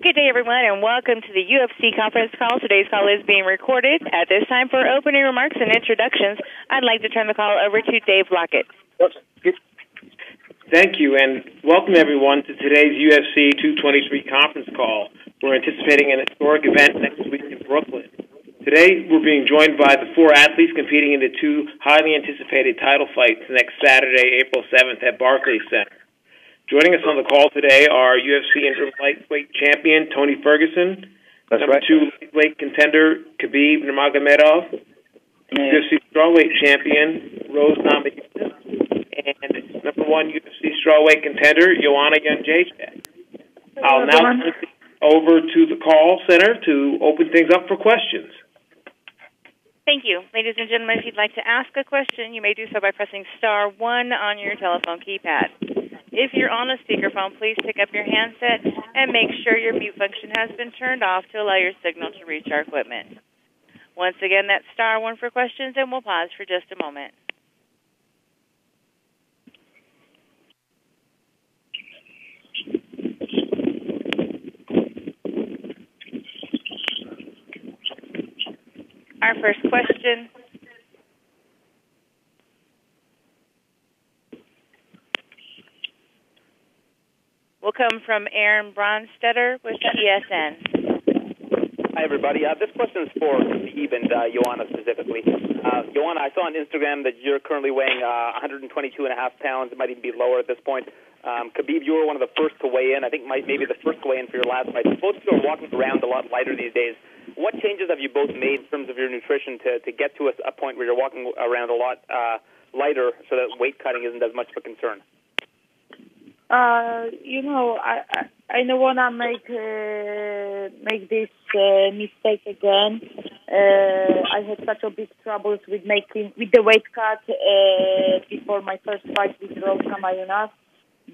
Good day, everyone, and welcome to the UFC conference call. Today's call is being recorded. At this time, for opening remarks and introductions, I'd like to turn the call over to Dave Lockett. Thank you, and welcome, everyone, to today's UFC 223 conference call. We're anticipating an historic event next week in Brooklyn. Today, we're being joined by the four athletes competing in the two highly anticipated title fights next Saturday, April 7th at Barclays Center. Joining us on the call today are UFC interim lightweight champion Tony Ferguson, number 2 lightweight contender Khabib Nurmagomedov, UFC strawweight champion Rose Namajunas, and number 1 UFC strawweight contender Joanna Jedrzejczyk. I'll now turn it over to the call center to open things up for questions. Thank you. Ladies and gentlemen, if you'd like to ask a question, you may do so by pressing star 1 on your telephone keypad. If you're on a speakerphone, please pick up your handset and make sure your mute function has been turned off to allow your signal to reach our equipment. Once again, that's star 1 for questions, and we'll pause for just a moment. Our first question will come from Aaron Bronstetter with ESN. Hi, everybody. This question is for Khabib and Joanna specifically. Joanna, I saw on Instagram that you're currently weighing 122.5 pounds. It might even be lower at this point. Khabib, you were one of the first to weigh in. I think maybe the first to weigh in for your last fight. Both of you are walking around a lot lighter these days. What changes have you both made in terms of your nutrition to get to a point where you're walking around a lot lighter so that weight cutting isn't as much of a concern? I don't wanna make this mistake again. I had such a big troubles with the weight cut before my first fight with Namajunas,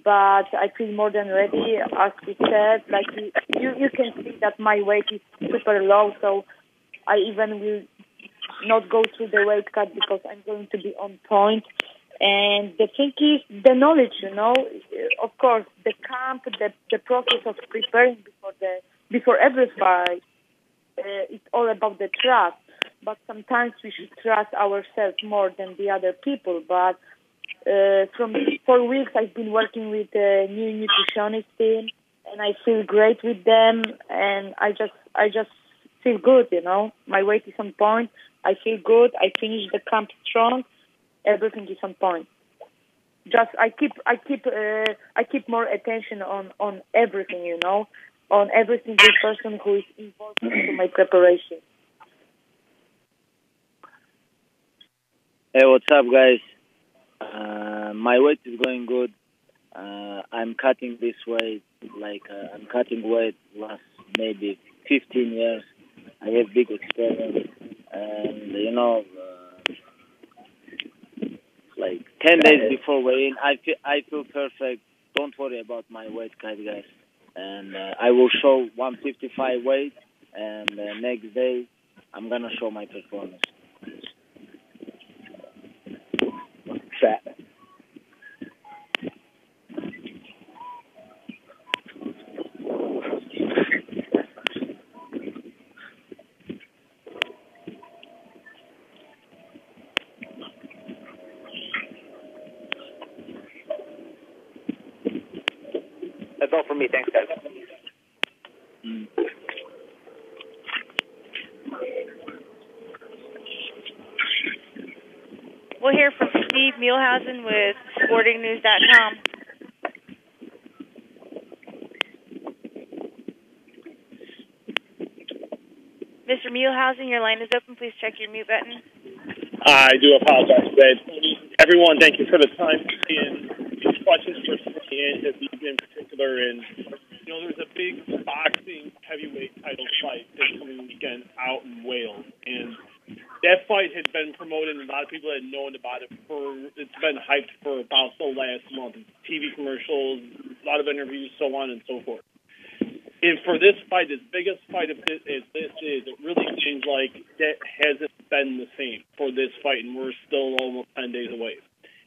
but I feel more than ready. As we said, like you can see that my weight is super low, so I even will not go through the weight cut because I'm going to be on point. And the thing is the knowledge, of course, the camp, the process of preparing before every fight, it's all about the trust. But sometimes we should trust ourselves more than the other people. But from these 4 weeks, I've been working with a new nutritionist team, and I feel great with them, and I just feel good, My weight is on point. I feel good. I finished the camp strong. Everything is on point. Just I keep more attention on everything, on every single person who is involved into my preparation. Hey, what's up, guys? My weight is going good. I'm cutting this weight I'm cutting weight last maybe 15 years. I have big experience, and like 10 days before weighing, I feel perfect. Don't worry about my weight cut, guys. And I will show 155 weight, and next day I'm gonna show my performance. Fat. That's all from me. Thanks, guys. We'll hear from Steve Muehlhausen with SportingNews.com. Mr. Muehlhausen, your line is open. Please check your mute button. I do apologize, Red. Everyone, thank you for the time and these questions for me and Khabib in particular. And there's a big boxing heavyweight title fight this coming weekend out in Wales, and that fight had been promoted, and a lot of people had known about it it's been hyped for about the last month. TV commercials, a lot of interviews, so on and so forth. And for this fight, as big a fight as this is, it really seems like that hasn't been the same for this fight, and we're still almost 10 days away.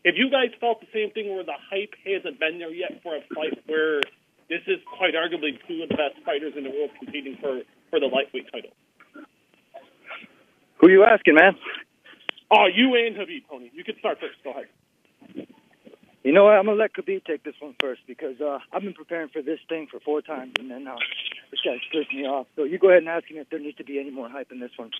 If you guys felt the same thing where the hype hasn't been there yet for a fight where this is quite arguably two of the best fighters in the world competing for the lightweight title. Who you asking, man? Oh, you and Khabib, Tony. You can start first. Go ahead. You know what? I'm going to let Khabib take this one first because I've been preparing for this thing for 4 times, and then this guy's pissed me off. So you go ahead and ask him if there needs to be any more hype in this one.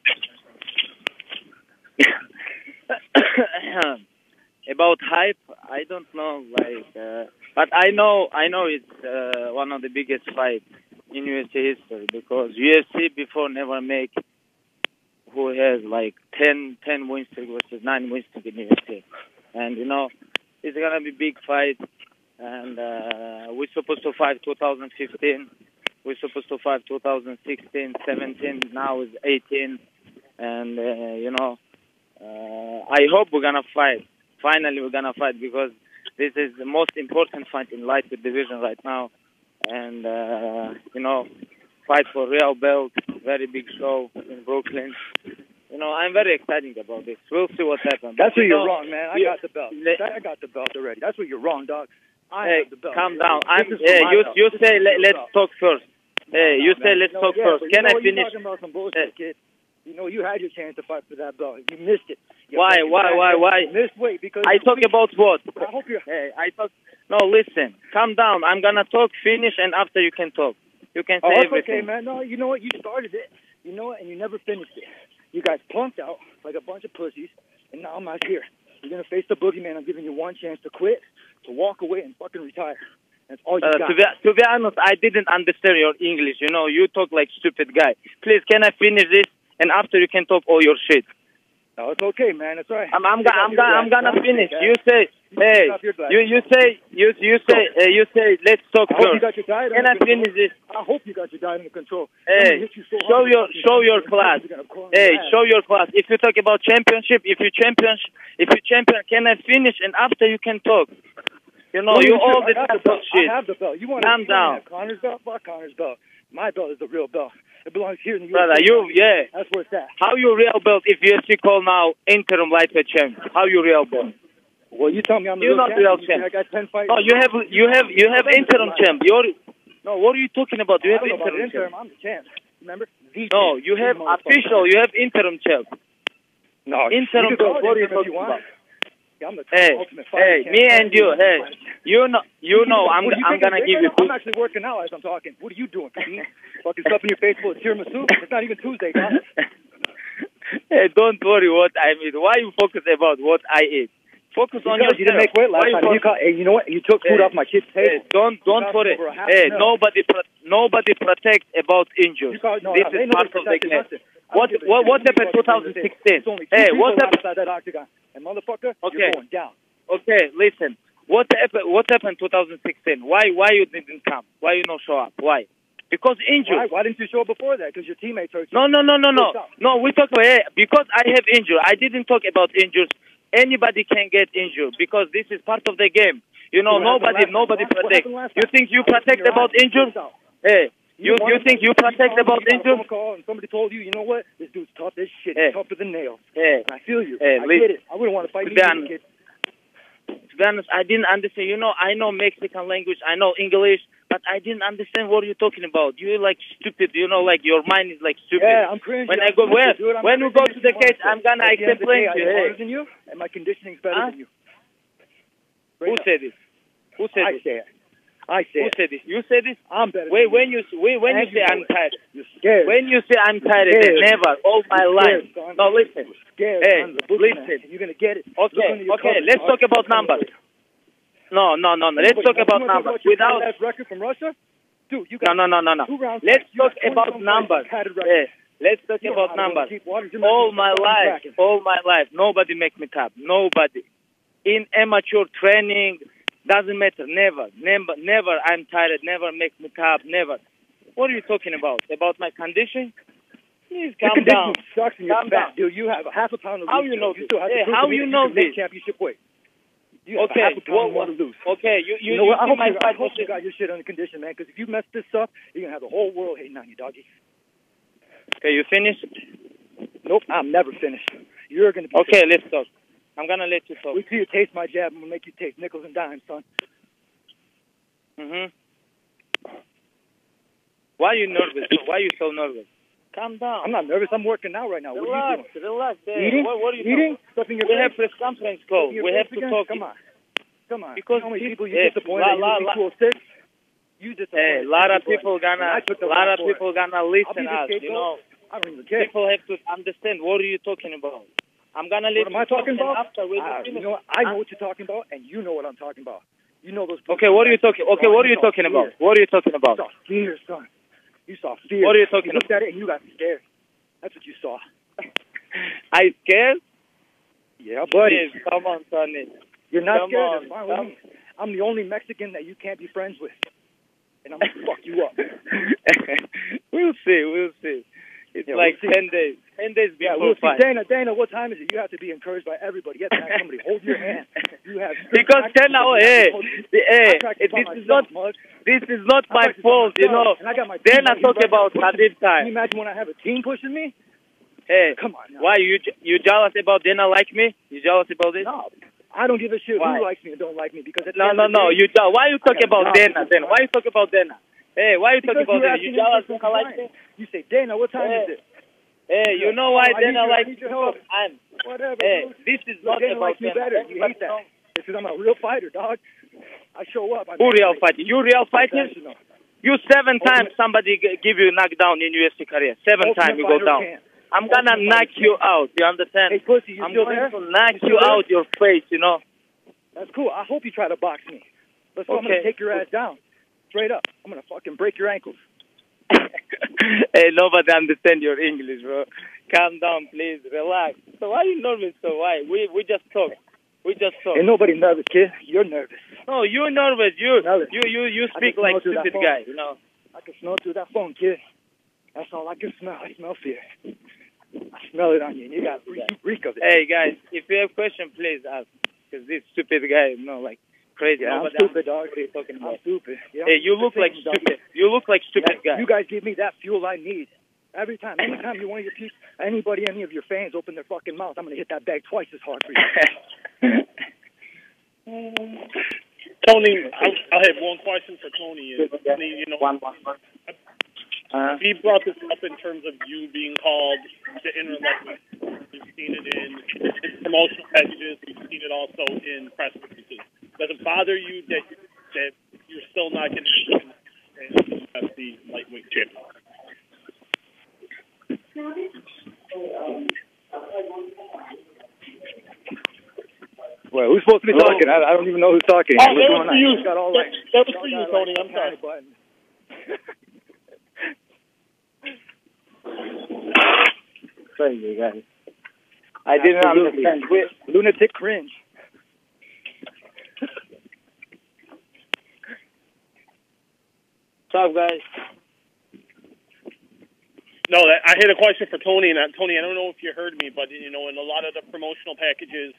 About hype, I don't know, but I know it's one of the biggest fights in UFC history because UFC before never make who has 10 win streak versus 9 win streak in UFC, and it's gonna be big fight, and we're supposed to fight 2015, we're supposed to fight 2016, 17, now it's 18, and I hope we're gonna fight. Finally, we're gonna fight because this is the most important fight in lightweight division right now, and fight for real belt, very big show in Brooklyn. I'm very excited about this. We'll see what happens. That's where you're wrong, man. I got the belt. I got the belt already. That's where you're wrong, dog. I have the belt. Calm down. You say let's talk first. Hey, you say let's talk first. Can I finish? You're talking about some bullshit, kid. You had your chance to fight for that belt. You missed it. Why? This way because I talk about what? I hope you're. Hey, No, listen. Calm down. I'm gonna talk. Finish, and after you can talk. You can say everything. Okay, man. No, you know what? You started it. You know what? And you never finished it. You guys plunked out like a bunch of pussies, and now I'm out here. You're gonna face the boogeyman. I'm giving you one chance to quit, to walk away, and fucking retire. That's all you got. To be honest, I didn't understand your English. You talk like stupid guy. Please, can I finish this? And after you can talk all your shit. No, it's okay, man. It's all right. I'm gonna finish. You say, hey, you say, let's talk first. Can I finish this? I hope you got your diet under control. Hey, show your class. Hey, show your class. If you talk about championship, if you champion, can I finish? And after you can talk. You all the time talk shit. I have the belt. You want to have Connor's belt? Fuck Connor's belt. My belt is the real belt. It belongs here in the UFC. Brother, that's where it's at. How you real belt if UFC call now interim lightweight champ? How you real belt? Well, you tell me I'm the real champ. I got 10 fights. No, you have interim champ. No, what are you talking about? You have interim champ. I'm the champ. Remember? No, you have official. You have interim champ. No, interim belt. What are you talking about? I'm the ultimate fighter. Hey, me and you. Hey, I'm gonna give you. I'm actually working out as I'm talking. What are you doing, Pete? Fucking stuff in your face full of tiramisu. It's not even Tuesday, guys. Hey, don't worry what I eat. Why you focus about what I eat? Focus on yourself. You didn't make weight last time. Hey, you know what? You took food off my kid's table. Hey, don't worry. Hey, nobody protect about injuries. This is part of the game. What happened 2016? Hey, what happened inside that octagon? And motherfucker, okay. You're going down. Okay, listen. What happened 2016? Why you didn't come? Why you not show up? Why? Because injured. Why didn't you show up before that? Because your teammates hurt you. No. No, we talk about because I have injured. I didn't talk about injuries. Anybody can get injured because this is part of the game. Nobody protect. You think you protect about injuries? Hey. You think you protect about injuries? And somebody told you, you know what? This dude's tough as shit. Hey. Tougher than nails. Hey. And I feel you. Hey, I get it. I wouldn't want to fight you, kid. To be honest, I didn't understand. I know Mexican language. I know English. But I didn't understand what you're talking about. You're like stupid. Your mind is like stupid. Yeah, I'm cringy. When we go to the cage, I'm gonna explain to you. I'm better than you, and my conditioning's better than you. Who said this? I say Who said this? You said this? I'm better. When you say I'm tired, you're scared. When you say I'm tired, never all my life. No, listen. Scared. Hey, listen. You're gonna get it. Okay. Let's talk about numbers. No. Let's talk about numbers. Without last record from Russia, dude, you got no. 2 rounds. Let's talk about numbers. Hey, let's talk about numbers. All my life, nobody make me top. Nobody. In amateur training. Doesn't matter. Never. I'm tired. Never make me top. Never. What are you talking about? About my condition? Please calm down. Sucks and you're fat, dude. You have a half a pound of lose. How you know this? How you know this? Championship weight. You have a half a pound more to lose. Okay. You know what? I hope you got your shit under condition, man. Because if you mess this up, you're gonna have the whole world hating on you, doggy. Okay, you finished? Nope, I'm never finished. You're gonna be. Okay, let's talk. I'm going to let you talk. Wait till you taste my jab. I'm going to make you taste nickels and dimes, son. Why are you nervous? Why are you so nervous? Calm down. I'm not nervous. I'm working out right now. What are you doing? Relax. Eating? What are you Eating? doing? We have press conference call. We have to talk. Come on. Because how many people you disappointed? You disappointed. A lot of people gonna listen us. You know, I don't even care. People have to understand. What are you talking about? I'm gonna let What am I talking about? After you know, I know what you're talking about, and you know what I'm talking about. You know those. Okay, what are you talking? Okay, what are you talking about? What are you talking about? You saw fear, son. You saw fear. What are you talking about? You looked at it and you got scared. That's what you saw. I scared? Yeah, buddy. Please, come on, Sonny. You're not Come scared. on. That's fine with me. I'm the only Mexican that you can't be friends with, and I'm gonna fuck you up. We'll see. It's like 10 days. 10 days before we'll fight. See. Dana, what time is it? You have to be encouraged by everybody. You have to have somebody hold your hand. You have because 10 hours. This is not my fault. You know. Dana talk about Khabib time. Can you imagine when I have a team pushing me? Hey, come on. Now. Why you jealous about Dana like me? You jealous about this? No, I don't give a shit why? who likes me or don't like me because no. You why you talk about Dana then? Why you talk about Dana? Hey, why you talking about Dana? You jealous Dana like me? You say Dana, what time is it? Hey, you know why Dana likes me? Whatever. Hey, this is not Dana about likes me better. You hate that. Because I'm a real fighter, dog. I show up. Who real fighter? You real fighter? You 7 times somebody give you knockdown in UFC career. 7 times you go down. I'm gonna knock you out. You understand? Hey, pussy, you I'm still going there? to knock you out your face. You know. That's cool. I hope you try to box me. But I'm gonna take your ass down, straight up. I'm gonna fucking break your ankles. Hey, nobody understand your English, bro. Calm down, please. Relax. So why are you nervous? So why? We just talk. Ain't nobody nervous, kid. You're nervous. No, you're nervous. You speak like stupid guy. You know. I can smell through that phone, kid. That's all I can smell. I smell fear. I smell it on you, and you got reek of it. Hey, guys, if you have questions, please ask. Because this stupid guy, like crazy. Yeah, I'm stupid, dog. What are you talking about? I'm stupid. Yeah, hey, you look like stupid. You look like stupid guy. You guys give me that fuel I need. Every time. Anytime you want your piece, any of your fans open their fucking mouth, I'm going to hit that bag twice as hard for you. Tony, I'll have one question for Tony. Tony, you know, he brought this up in terms of you being called the interim lightweight. We've seen it in promotional packages. We've seen it also in press releases. Does it bother you that you're still not going to be UFC lightweight champion? Well, who's supposed to be talking? I don't even know who's talking. Oh, that was for you. That was for you, Tony. I'm sorry. Crazy guys. I didn't understand. Lunatic cringe. What's up, guys? No, I had a question for Tony, and Tony, I don't know if you heard me, but you know, in a lot of the promotional packages,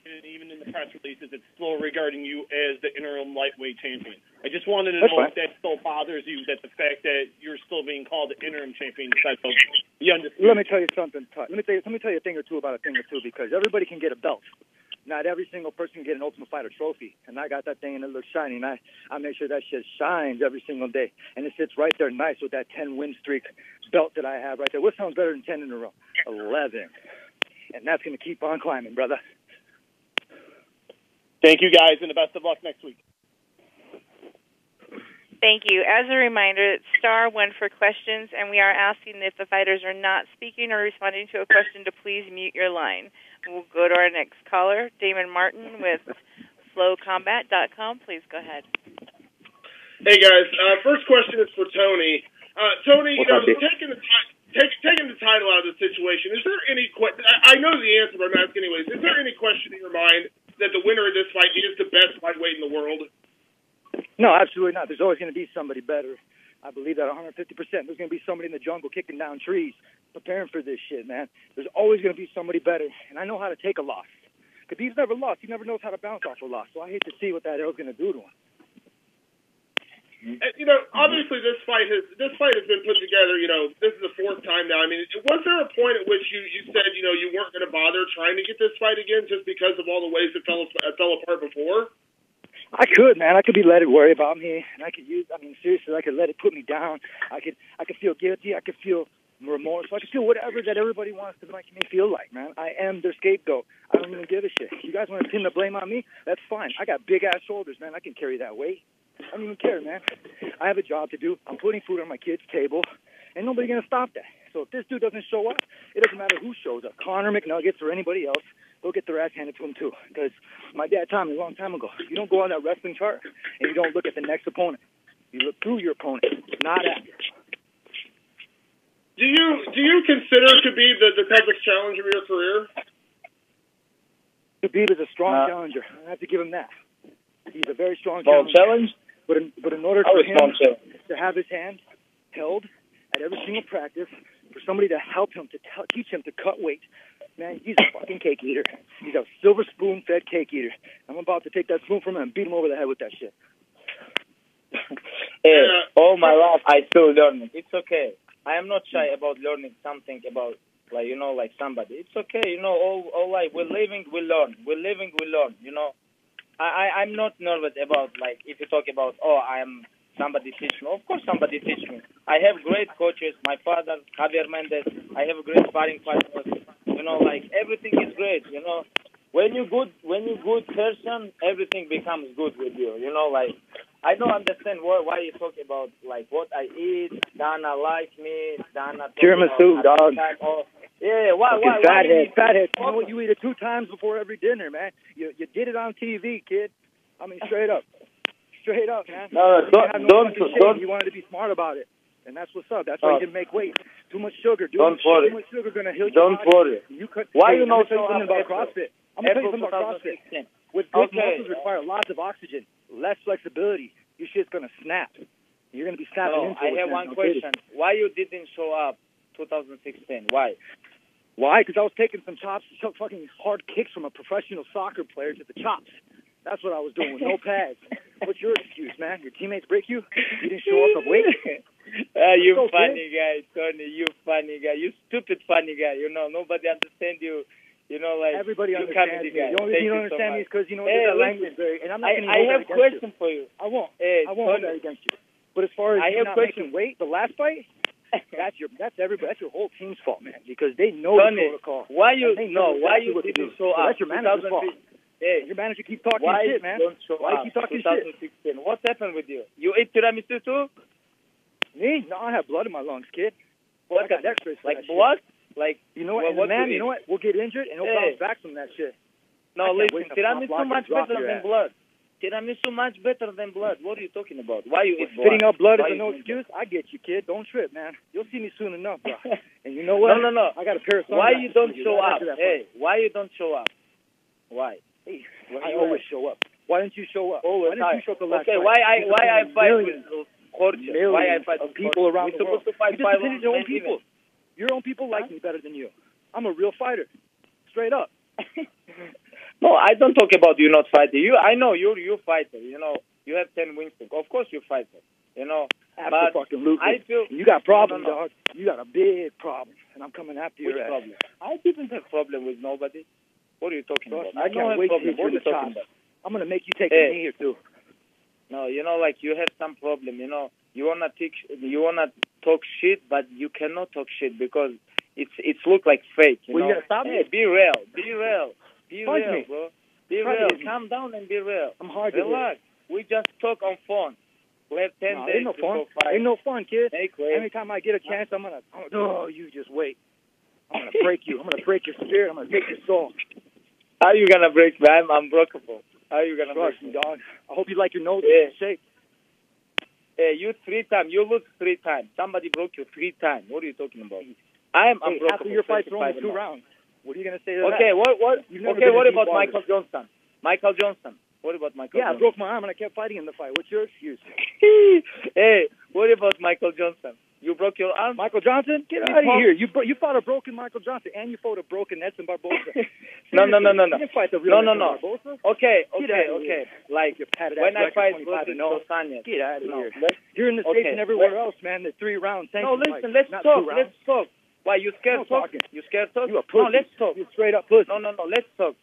and even in the press releases, it's still regarding you as the interim lightweight champion. I just wanted to know if that still bothers you, that the fact that you're still being called the interim champion instead of the undisputed. Let me tell you something. Let me tell you a thing or two about a thing or two, because everybody can get a belt. Not every single person can get an Ultimate Fighter trophy. And I got that thing and it looks shiny. And I make sure that shit shines every single day. And it sits right there nice with that 10-win streak belt that I have right there. What sounds better than 10 in a row? 11. And that's going to keep on climbing, brother. Thank you, guys, and the best of luck next week. Thank you. As a reminder, it's *1 for questions, and we are asking if the fighters are not speaking or responding to a question to please mute your line. We'll go to our next caller, Damon Martin with flowcombat.com. Please go ahead. Hey, guys. First question is for Tony. Tony, taking the title out of the situation, is there any question? I know the answer, but I'm asking anyways. Is there any question in your mind that the winner of this fight is the best lightweight in the world? No, absolutely not. There's always going to be somebody better. I believe that 150%. There's going to be somebody in the jungle kicking down trees, preparing for this shit, man. There's always going to be somebody better, and I know how to take a loss. Khabib's never lost. He never knows how to bounce off a loss, so I hate to see what that hell's going to do to him. You know, obviously this fight has been put together. You know, this is the 4th time now. I mean, was there a point at which you said, you know, you weren't going to bother trying to get this fight again just because of all the ways it fell apart before? I could, man. I could be let it worry about me, and seriously, I could let it put me down. I could feel guilty. I could feel remorse. I could feel whatever that everybody wants to make me feel like, man. I am their scapegoat. I don't even give a shit. You guys want to pin the blame on me? That's fine. I got big-ass shoulders, man. I can carry that weight. I don't even care, man. I have a job to do. I'm putting food on my kid's table, and nobody's going to stop that. So if this dude doesn't show up, it doesn't matter who shows up, Connor McNuggets or anybody else, they'll get their ass handed to them too. Because my dad taught me a long time ago, you don't go on that wrestling chart and you don't look at the next opponent. You look through your opponent, not at. Do you consider Khabib the toughest challenger of your career? Khabib is a strong challenger. I have to give him that. He's a very strong challenge. But in order for him to have his hand held at every single practice, for somebody to help him, to teach him to cut weight, man, he's a fucking cake eater. He's a silver spoon-fed cake eater. I'm about to take that spoon from him and beat him over the head with that shit. Hey, all my life I still learning. It's okay. I am not shy about learning something about, like somebody. It's okay. All life we're living, we learn. We're living, we learn. I'm not nervous about, if you talk about, I am somebody teach me. Of course somebody teach me. I have great coaches. My father, Javier Mendez. I have a great sparring partners. Everything is great. When you're good person, everything becomes good with you. I don't understand why you talk about, what I eat. Dana like me. Dana tiramisu, dog. Yeah, why? Fathead. You know what? You eat it 2 times before every dinner, man. You did it on TV, kid. I mean, straight up, man. No, don't. You wanted to be smart about it, and that's what's up. That's why you didn't make weight. Too much sugar, dude. Don't worry. Too much sugar gonna heal you. Don't worry. Why you know something about CrossFit? I'm gonna tell you something about CrossFit. With big muscles require lots of oxygen, less flexibility. Your shit's gonna snap. You're gonna be snapping into it. I have one question. Why you didn't show up 2016? Why? Why? Because I was taking some fucking hard kicks from a professional soccer player to the chops. That's what I was doing with no pads. What's your excuse, man? Your teammates break you? You didn't show up to weight? You funny guy, Tony. You funny guy. You stupid funny guy. Nobody understands you. Everybody understands me. The only reason you don't understand me is because, the language very... And I'm not I have a question for you. I won't hold that against you. But as far as you not making weight, the last fight... That's everybody. That's your whole team's fault, man. Because they know the protocol. Why you didn't show up? That's your manager's fault. Hey, your manager keeps talking shit, man. Why you keep talking 2016? Shit? What happened with you? You ate tiramisu too? Me? No, I have blood in my lungs, kid. What? I got X-rays for that blood? Shit. You know what? You know what? We'll get injured and he'll bounce back from that shit. No, listen. Tiramisu much better than blood. Tiramisu much better than blood. What are you talking about? Why you eat blood? Spitting up blood is no excuse? I get you, kid. Don't trip, man. You'll see me soon enough, bro. And you know what? No. I got a pair of sunglasses. Why you don't show up? Hey, why you don't show up? Why? Hey, I always show up. Why didn't you show up? Always. Why didn't you show up the last time? Why I fight with coaches? Why I fight with people around the world? To fight your own people. Your own people like me better than you. I'm a real fighter. Straight up. No, I don't talk about you not fighting. I know you're fighter. You have 10 wins. Of course you fighter. Absolutely. I feel you got problems, dog. You got a big problem, and I'm coming after you. Which problem? I didn't have problem with nobody. What are you talking about? I can't wait to hit you in the chops. I'm gonna make you take a knee or two. No, you have some problem. You wanna talk shit, but you cannot talk shit because it's look like fake. You gotta stop me. Be real. Be real, bro. Be real. Calm down and be real. I'm hard to relax. We just talk on phone. We have 10 days ain't no fun. Ain't no fun, kid. Anytime I get a chance, you just wait. I'm gonna break you. I'm gonna break your spirit. I'm gonna take your soul. How are you gonna break me? I'm unbreakable. How are you gonna break me, dog? I hope you like your nose shake. Hey, you 3 times. You lose 3 times. Somebody broke you 3 times. What are you talking about? I am unbreakable. After your fight's only 2 rounds. What are you gonna say to that? Okay, what about Michael Johnson? What about Michael Johnson? I broke my arm and I kept fighting in the fight. What's your excuse? Hey, what about Michael Johnson? You broke your arm? Michael Johnson? Get out of here. You fought a broken Michael Johnson and you fought a broken Edson Barboza. No. You didn't fight the real Edson Barboza. Okay. Like when I fight Dos Anjos. Get out of here. You're in the States and everywhere else, man. The 3 rounds. No, listen, let's talk. Why, you scared talk? You scared talk? You a pussy. No, let's talk. You straight up pussy. No, let's talk.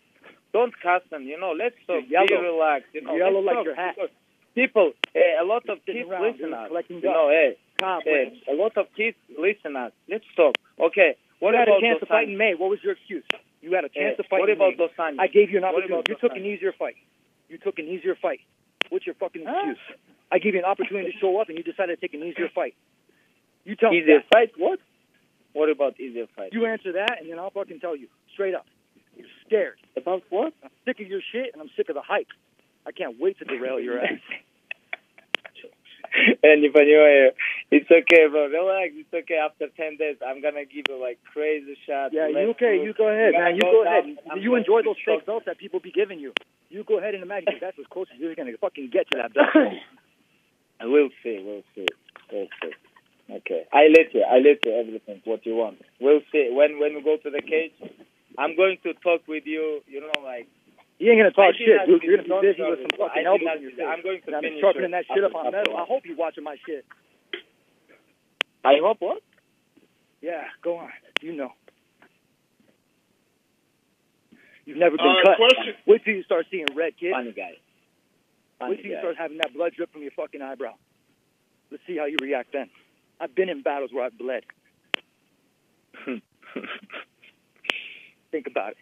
don't cuss them. Let's talk. Yellow. Be relaxed. Yellow like your hat. People, a lot of kids listen us. A lot of kids listen us. Let's talk. Okay. What about a chance to fight in May? What was your excuse? You had a chance to fight in May. What about Dos Anjos? I gave you an opportunity. You took an easier fight. What's your fucking excuse? I gave you an opportunity to show up, and you decided to take an easier fight. You tell me easier fight? What? What about easier fight? You answer that, and then I'll fucking tell you straight up. You're scared. About what? I'm sick of your shit, and I'm sick of the hype. I can't wait to derail your ass. And не понимаю, it's okay, bro. Relax. It's okay. After 10 days, I'm gonna give you like crazy shots. Yeah, you okay? You go ahead, man. You go ahead. You enjoy those fake belts that people be giving you. You go ahead and imagine if that's as close as you're gonna fucking get to that belt. We'll see. Okay. I let you everything what you want. We'll see. When we go to the cage, I'm going to talk with you. Like. You ain't gonna talk shit, dude. You're gonna be busy with some fucking elbows in your face. I'm going to finish sharpening that shit up on metal. I hope you're watching my shit. I hope what? Yeah, go on. You know. You've never been cut. Question. Wait till you start seeing red, kid. Funny guy. Wait till you start having that blood drip from your fucking eyebrow. Let's see how you react then. I've been in battles where I've bled. Think about it.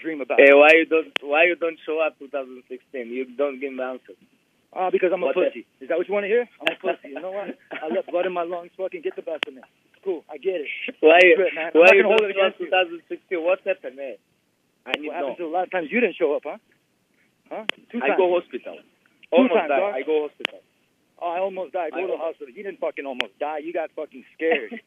Dream about it. Why you don't show up 2016? You don't give me answers. Because I'm a pussy. Is that what you want to hear? I'm a pussy. You know what? I let blood in my lungs fucking get the best of me. Cool. I get it. Why you don't show up 2016? What happened, man? I need what happened to the last times you didn't show up, huh? 2 times. I go hospital. Almost died. I go hospital. Oh, I almost died. Go to the hospital. You didn't fucking almost die. You got fucking scared.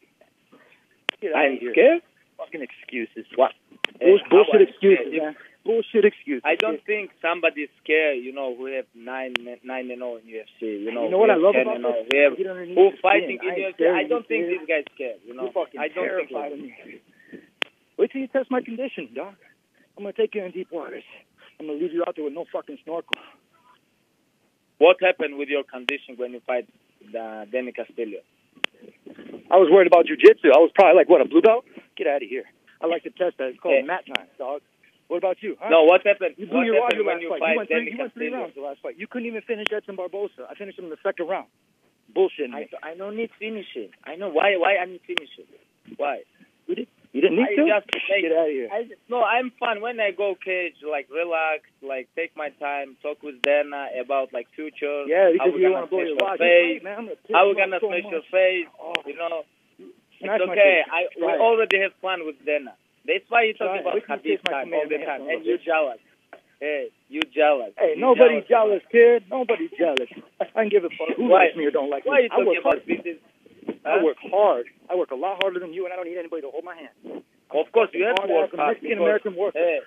I'm scared? Fucking excuses. What? Bullshit excuses, man. Bullshit excuses. I don't think somebody's scared, who have 9-0 in UFC. You know what I love about this? Who fighting in UFC. I don't think this guy's scared, You're fucking I don't terrified of me. Wait till you test my condition, dog. I'm going to take you in deep waters. I'm going to leave you out there with no fucking snorkel. What happened with your condition when you fight Danny Castillo? I was worried about jiu-jitsu. I was probably like, what, a blue belt? Get out of here. I like to test that. It's called mat time, dog. What about you? Huh? No, what happened? You blew your wad when you fight You went 3 rounds the last fight. You couldn't even finish Edson Barbosa. I finished him in the second round. Bullshit. I don't need finishing. I know why I need finishing. Why? You didn't need to? Get out of here. No, I'm fun. When I go cage, relax, take my time, talk with Dana about, future. Yeah, because you want to blow your wad. How we're going to smash your face, It's okay. We already have fun with Dana. That's why you talk about Khabib time all the time. And you're jealous. Hey, you jealous. Hey, nobody's jealous, kid. Nobody's jealous. I can give a fuck who likes me or don't like me. Why are you talking about business? I work hard. I work a lot harder than you, and I don't need anybody to hold my hand. Of course, you have to work hard. Mexican-American worker.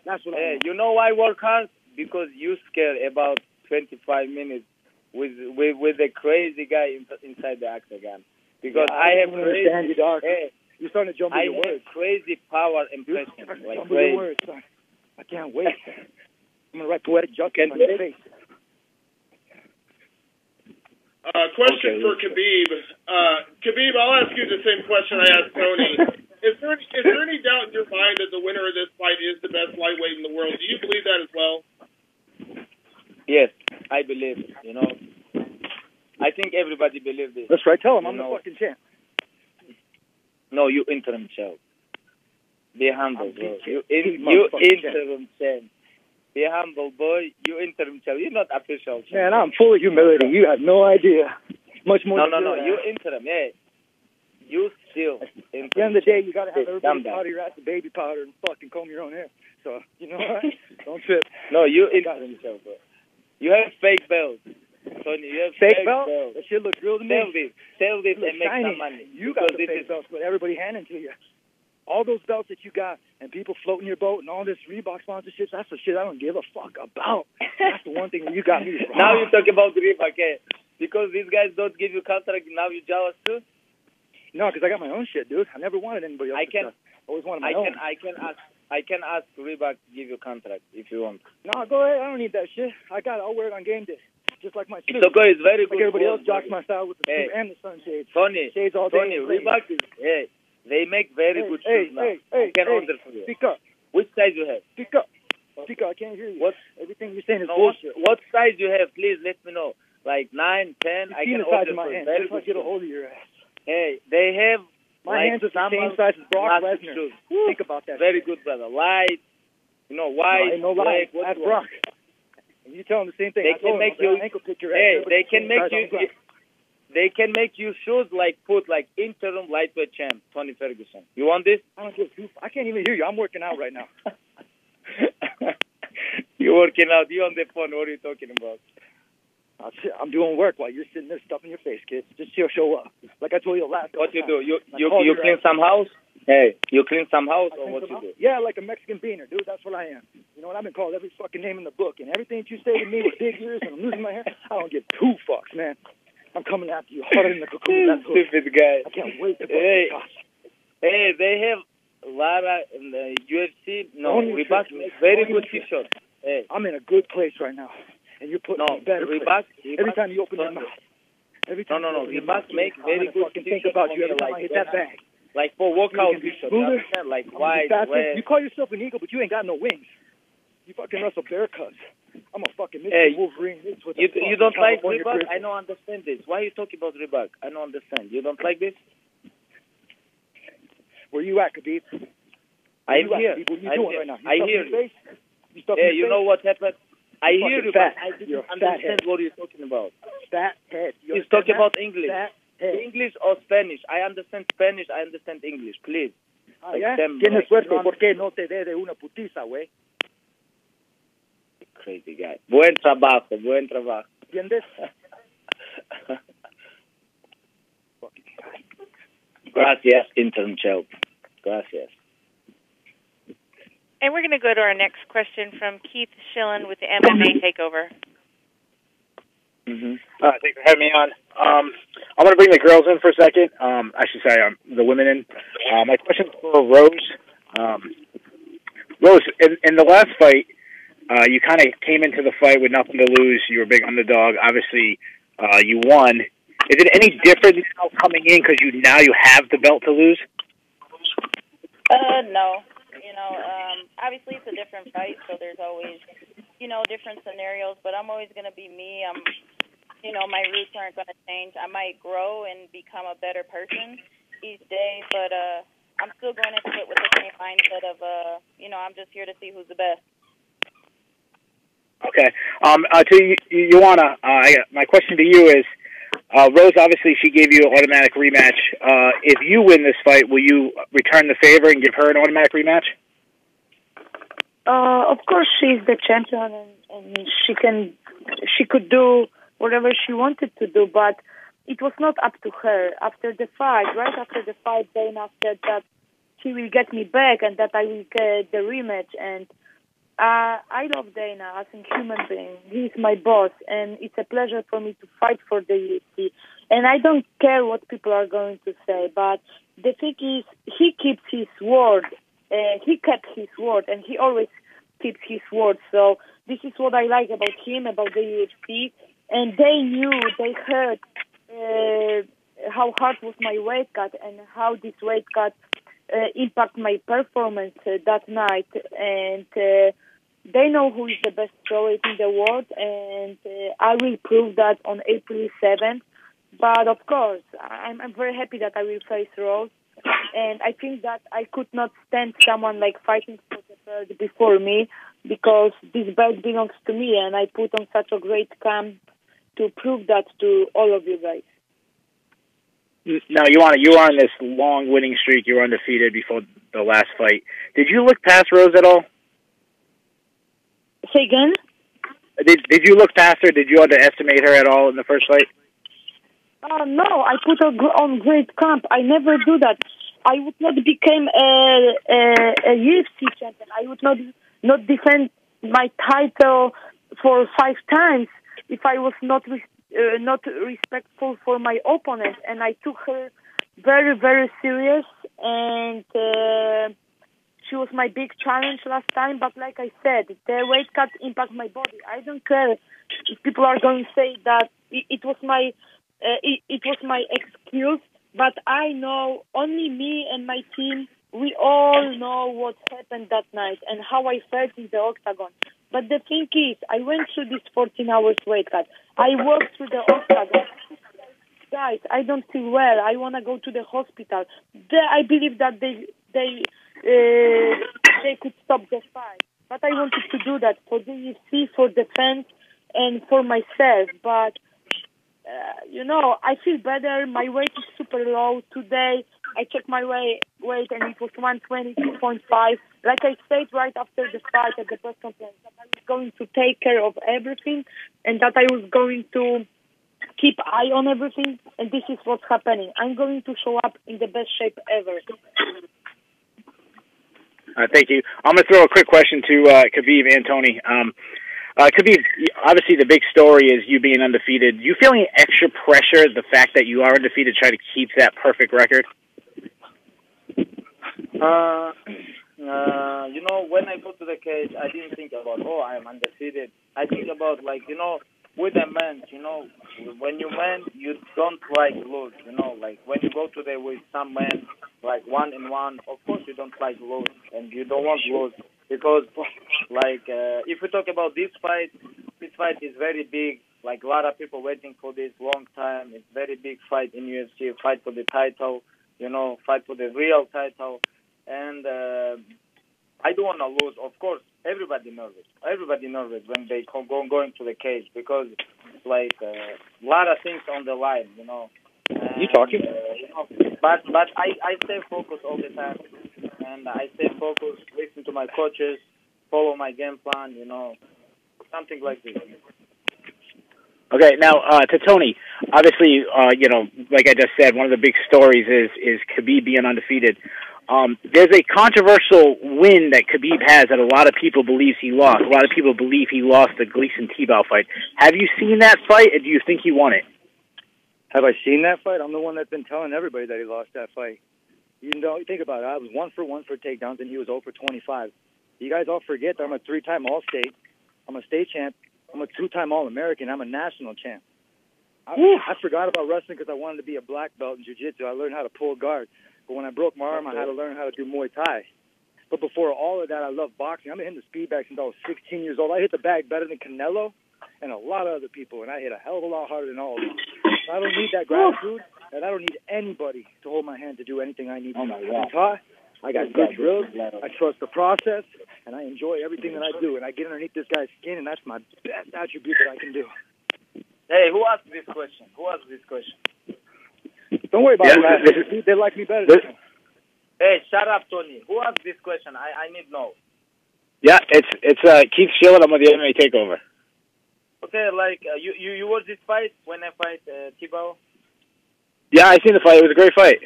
That's what I you know why I work hard? Because you scared about 25 minutes with a crazy guy inside the octagon. Because I have crazy... You, dog. You're starting to jump in your words. Crazy power impression. Your words, son. I can't wait. I'm going to write poetic justice on your face. Question for Khabib. Khabib, I'll ask you the same question I asked Tony. Is there any doubt in your mind that the winner of this fight is the best lightweight in the world? Do you believe that as well? Yes, I believe it. I think everybody believes it. That's right. Tell him I'm the fucking champ. No, you interim champ. Be humble, bro. You interim champ. Be humble, boy. You interim champ. You're not official champ. Man, I'm full of humility. You have no idea. Much more. No. You interim. Yeah. You still. At the end of the day, you got to have everybody powder your ass with baby powder and fucking comb your own hair. So, you know what? Don't trip. No, you interim champ, bro. You have fake belts. Tony, you have fake belt? That shit looks real to me. Sell this and make some money. You got the fake belts, but everybody handing to you. All those belts that you got and people floating your boat and all this Reebok sponsorships, that's the shit I don't give a fuck about. That's the one thing that you got me from. Now you talk about Reebok, because these guys don't give you contract, now you're jealous too? No, because I got my own shit, dude. I never wanted anybody else's stuff. I always wanted my own. I can ask Reebok to give you a contract if you want. No, go ahead. I don't need that shit. I'll wear it on game day. Just like my suit. It's okay. It's very good. Like everybody else jocks my style with the suit and the sunshades. Tony, shades all day. Reebok is, they make very good shoes now. I can order for you. Speak up. Which size you have? Speak up. I can't hands are the same size as Brock Lesnar. Think about that. Very good, brother. Light, white. No light. That's Brock. And you tell him the same thing. They can make you. Hey, they can make you. They can make you shoes put interim lightweight champ Tony Ferguson. You want this? I can't even hear you. I'm working out right now. You're working out. You on the phone. What are you talking about? I'm doing work while you're sitting there stuffing your face, kid. Just show up. Like I told you last time. What you do? You clean some house? Hey, you clean some house or what you do? Yeah, like a Mexican beaner, dude. That's what I am. You know what? I've been called every fucking name in the book. And everything that you say to me with big ears and I'm losing my hair, I don't give two fucks, man. I'm coming after you harder than the cocoon. Stupid guy. I can't wait to Hey, they have Lara in the UFC. No, Reebok makes very good t-shirts. Hey. I'm in a good place right now. And you're putting me better Reebok, every time you open your mouth. No. Reebok make very good t-shirts. Think about you every time I hit that bag. Like for workout t-shirts. Like wide, red. You call yourself an eagle, but you ain't got no wings. You fucking wrestle bear cubs. I'm a fucking Mr. Wolverine. You don't like Reebok? I don't understand this. Why are you talking about Reebok? I don't understand. You don't like this? Where you at, Khabib? I'm here. What are you doing right now? I hear you. Hey, you know what happened? I hear you, but I didn't understand what you're talking about. Fat head. He's talking about English. English or Spanish? I understand Spanish. I understand English. Please. ¿Ya? Tienes suerte. ¿Por qué no te dé de una putiza, güey? Crazy guy. Buen trabajo. ¿Entiendes? Gracias, intern Chel. Gracias. And we're going to go to our next question from Keith Schillen with the MMA Takeover. Mm-hmm. Thanks for having me on. I want to bring the girls in for a second. I should say the women in. My question is for Rose. Rose, in the last fight, you kind of came into the fight with nothing to lose. You were a big underdog. Obviously, you won. Is it any different now coming in because you have the belt to lose? No. Obviously it's a different fight, so there's always, different scenarios, but I'm always going to be me. My roots aren't going to change. I might grow and become a better person each day, but I'm still going into it with the same mindset of, I'm just here to see who's the best. Okay. To Joanna, my question to you is, Rose, obviously she gave you an automatic rematch. If you win this fight, will you return the favor and give her an automatic rematch? Of course, she's the champion, and she could do whatever she wanted to do, but it was not up to her. After the fight, Dana said that she will get me back and that I will get the rematch. And I love Dana as a human being. He's my boss, and it's a pleasure for me to fight for the UFC. And I don't care what people are going to say, but the thing is, he keeps his word. He kept his word, and he always keeps his word. So this is what I like about him, about the UFC. And they heard how hard was my weight cut and how this weight cut impact my performance that night. And they know who is the best strawweight in the world, and I will prove that on April 7th. But of course, I'm very happy that I will face Rose. And I think that I could not stand someone like fighting for the belt before me, because this belt belongs to me, and I put on such a great camp to prove that to all of you guys. Now, you were on this long winning streak. You were undefeated before the last fight. Did you look past Rose at all? Say again? Did you look past her? Did you underestimate her at all in the first fight? No, I put her on great camp. I never do that. I would not become a UFC champion. I would not defend my title for 5 times if I was not respectful for my opponent. And I took her very, very serious, and she was my big challenge last time. But like I said, the weight cut impact my body. I don't care if people are going to say that it was my excuse, but I know, only me and my team, we all know what happened that night and how I felt in the octagon. But the thing is, I went through this 14 hours weight cut. I walked through the octagon. guys, I don't feel well. I want to go to the hospital. I believe that they could stop the fight. But I wanted to do that for the UFC, for defense, and for myself. But, I feel better. My weight is super low. Today, I checked my weight and it was 122.5. Like I said right after the fight at the press conference, that I was going to take care of everything and that I was going to keep eye on everything. And this is what's happening. I'm going to show up in the best shape ever. Thank you. I'm going to throw a quick question to Khabib and Tony. Khabib, obviously the big story is you being undefeated. Do you feel any extra pressure, the fact that you are undefeated, to try to keep that perfect record? When I go to the cage, I didn't think about, I am undefeated. I think about, with a man, when you man, you don't lose, when you go to there with some man, 1-on-1, of course you don't lose, and you don't want to lose, because, if we talk about this fight is very big, a lot of people waiting for this long time. It's very big fight in UFC, fight for the title, fight for the real title, and I don't want to lose. Of course, everybody nervous when they going to the cage, because it's a lot of things on the line, And, you talking? But I stay focused all the time, and I stay focused, listen to my coaches, follow my game plan, something like this. Okay, now to Tony. Obviously, like I just said, one of the big stories is Khabib being undefeated. There's a controversial win that Khabib has that a lot of people believe he lost. A lot of people believe he lost the Gleason-Tebow fight. Have you seen that fight, or do you think he won it? Have I seen that fight? I'm the one that's been telling everybody that he lost that fight. Think about it. I was 1 for 1 for takedowns, and he was 0 for 25. You guys all forget that I'm a 3-time All-State. I'm a state champ. I'm a 2-time All-American. I'm a national champ. I forgot about wrestling because I wanted to be a black belt in jiu-jitsu. I learned how to pull guard. But when I broke my arm, I had to learn how to do Muay Thai. But before all of that, I loved boxing. I've been hitting the speed bag since I was 16 years old. I hit the bag better than Canelo and a lot of other people, and I hit a hell of a lot harder than all of them. So I don't need that gratitude, and I don't need anybody to hold my hand to do anything I need to do. I got good drills. I trust the process, and I enjoy everything that I do. And I get underneath this guy's skin, and that's my best attribute that I can do. Hey, who asked this question? Don't worry about it. They like me better than you. Hey, shut up, Tony. Who asked this question? I need to know. Yeah, it's Keith Shillett. I'm with the MMA Takeover. Okay, you watched this fight when I fight Tebow? Yeah, I seen the fight. It was a great fight.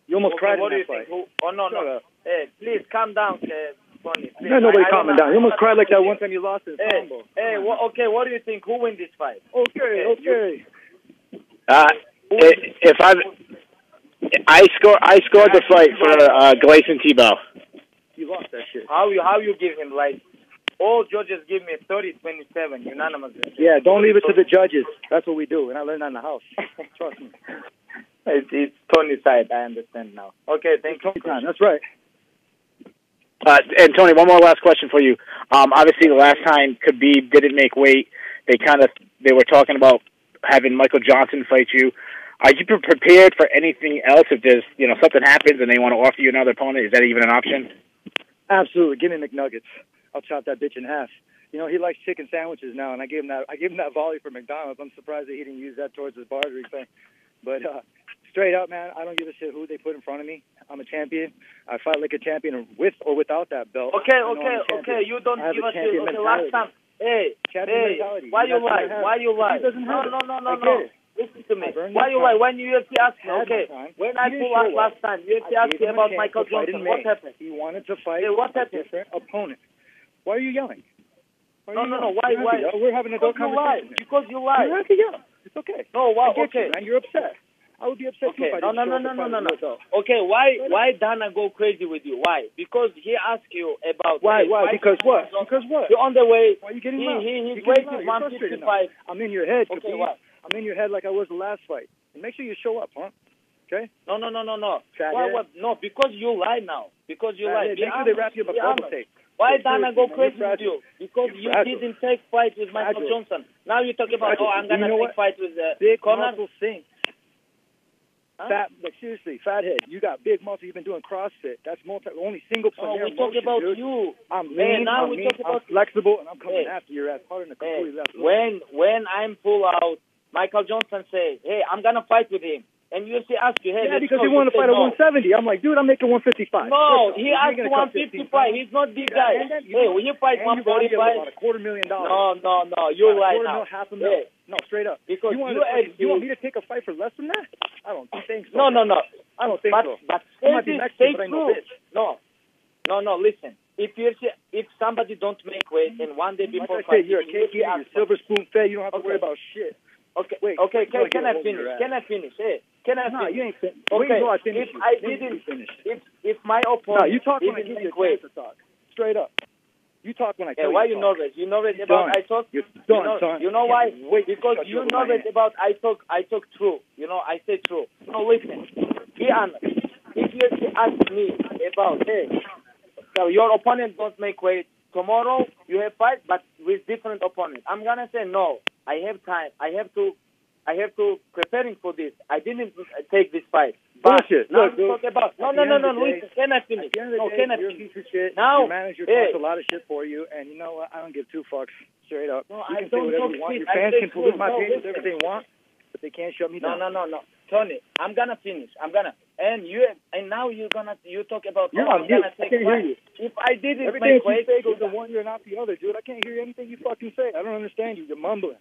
You almost cried in that fight. No. Hey, please calm down, Tony. Please. No, nobody calming down. You almost cried like that one time you lost in combo. Hey, what do you think? Who win this fight? Okay. If I scored the fight for Gleason-Tebow. You lost that shit. How you give him all judges give me 30-27 unanimous. Yeah, don't leave it to the judges. That's what we do, and I learned that in the house. Trust me. It's Tony's side. I understand now. Okay, thank you. That's right. And Tony, one more last question for you. Obviously, the last time Khabib didn't make weight, they were talking about having Michael Johnson fight you. Are you prepared for anything else if there's something happens and they want to offer you another opponent? Is that even an option? Absolutely. Give me McNuggets. I'll chop that bitch in half. He likes chicken sandwiches now, and I gave him that volley for McDonald's. I'm surprised that he didn't use that towards his bartering thing. But straight up, man, I don't give a shit who they put in front of me. I'm a champion. I fight like a champion with or without that belt. Okay. You don't give a shit. Okay, last time. Hey, why you lie? No. Listen to me. Why you lie? When UFC asked me, when I pulled out last time, UFC asked me about Michael Johnson. What happened? He wanted to fight a different opponent. Why are you yelling? No. Why? We're having a adult conversation. Because you lie. You're not to yell. It's okay. No, why? Okay. Man, you're upset. I would be upset too. No. Okay, why Dana go crazy with you? Why? Because he asked you about... Why? Because what? You're on the way. Why are you getting mad? His weight is 155. I'm in your head. Okay, what? I'm in your head like I was the last fight. And make sure you show up, huh? Okay? No. Why? What? No, because you lie now. Make sure they wrap you up a bubble tape. Why Dana go crazy with you? Because you didn't take fight with Michael Johnson. Now you talk about, I'm going to take fight with Big Conor. muscle sinks. Fat, like seriously, fathead. You got big muscle. You've been doing CrossFit. That's only single player. We talk about dude. you. I'm lean. Now I'm flexible, and I'm coming after your ass hard in the completely left. When I'm pull out, Michael Johnson say, "Hey, I'm gonna fight with him." And UFC ask you, "Hey, because he wanted to fight at 170." I'm like, dude, I'm making 155. No, he asked 155. He's not big guy. Hey, when you fight 145, about $250,000. No, you're right now. $250,000. No, straight up. Because you want me to take a fight for less than that? I don't think so. No. I don't think so. But stay true. No. Listen. If somebody don't make weight and one day before like I said, you're a cake eater, you're silver spoon fed. You don't have to worry about shit. Okay. Wait. Okay. Can I finish? Hey. Can I finish? No, you ain't finished. Okay. If my opponent. No, you talk when I give you a chance to talk. Straight up. You talk when I tell you. Why you nervous? You nervous about I talk? You're done, son. You know why? Because you nervous about I talk true. I say true. No, listen. Be honest. If you ask me about, hey, so your opponent don't make weight, tomorrow you have fight, but with different opponent. I'm gonna say no. I have time. I have to preparing for this. I didn't take this fight. Bullshit. Now talk about no. Listen, can I finish? No, can I finish? You're a piece of shit. Now, your manager talks a lot of shit for you, and you know what? I don't give two fucks. Straight up. No, you I can say whatever you want. Your fans can pollute my page whatever they want, but they can't shut me down. No. Tony, I'm gonna finish. And now you talk about. I'm gonna take I can't hear you. If I didn't everything make weight, you say goes to one ear and not the other, dude. I can't hear anything you fucking say. I don't understand you. You're mumbling.